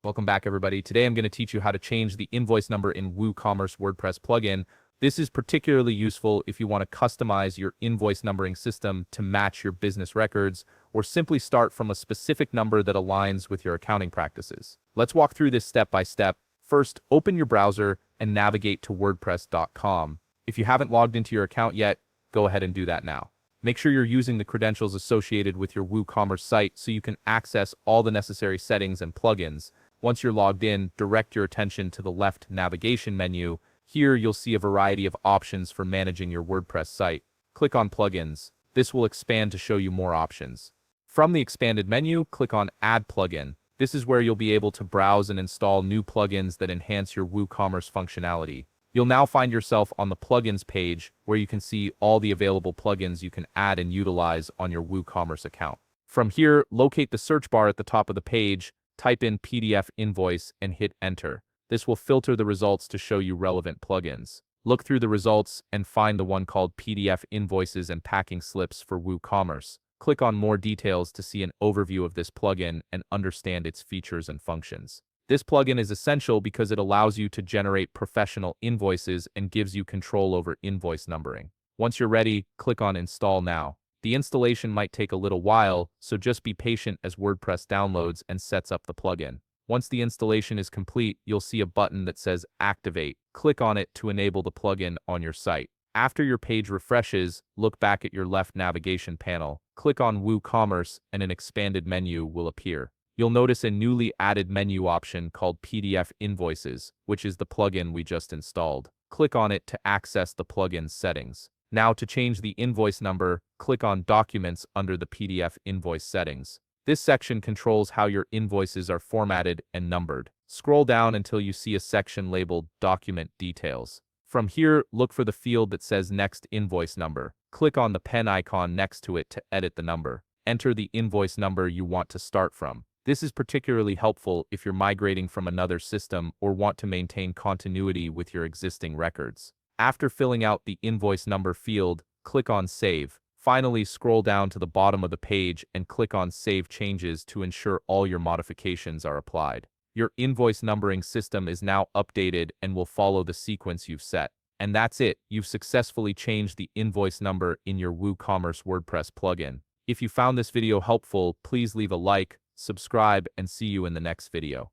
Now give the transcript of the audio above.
Welcome back, everybody. Today I'm going to teach you how to change the invoice number in WooCommerce WordPress plugin. This is particularly useful if you want to customize your invoice numbering system to match your business records, or simply start from a specific number that aligns with your accounting practices. Let's walk through this step by step. First, open your browser and navigate to WordPress.com. If you haven't logged into your account yet, go ahead and do that now. Make sure you're using the credentials associated with your WooCommerce site so you can access all the necessary settings and plugins. Once you're logged in, direct your attention to the left navigation menu. Here, you'll see a variety of options for managing your WordPress site. Click on Plugins. This will expand to show you more options. From the expanded menu, click on Add Plugin. This is where you'll be able to browse and install new plugins that enhance your WooCommerce functionality. You'll now find yourself on the Plugins page, where you can see all the available plugins you can add and utilize on your WooCommerce account. From here, locate the search bar at the top of the page, type in PDF Invoice, and hit Enter. This will filter the results to show you relevant plugins. Look through the results and find the one called PDF Invoices and Packing Slips for WooCommerce. Click on More Details to see an overview of this plugin and understand its features and functions. This plugin is essential because it allows you to generate professional invoices and gives you control over invoice numbering. Once you're ready, click on Install Now. The installation might take a little while, so just be patient as WordPress downloads and sets up the plugin. Once the installation is complete, you'll see a button that says Activate. Click on it to enable the plugin on your site. After your page refreshes, look back at your left navigation panel. Click on WooCommerce and an expanded menu will appear. You'll notice a newly added menu option called PDF Invoices, which is the plugin we just installed. Click on it to access the plugin's settings. Now, to change the invoice number, click on Documents under the PDF Invoice settings. This section controls how your invoices are formatted and numbered. Scroll down until you see a section labeled Document Details. From here, look for the field that says Next Invoice Number. Click on the pen icon next to it to edit the number. Enter the invoice number you want to start from. This is particularly helpful if you're migrating from another system or want to maintain continuity with your existing records. After filling out the invoice number field, click on Save. Finally, scroll down to the bottom of the page and click on Save Changes to ensure all your modifications are applied. Your invoice numbering system is now updated and will follow the sequence you've set. And that's it. You've successfully changed the invoice number in your WooCommerce WordPress plugin. If you found this video helpful, please leave a like, subscribe, and see you in the next video.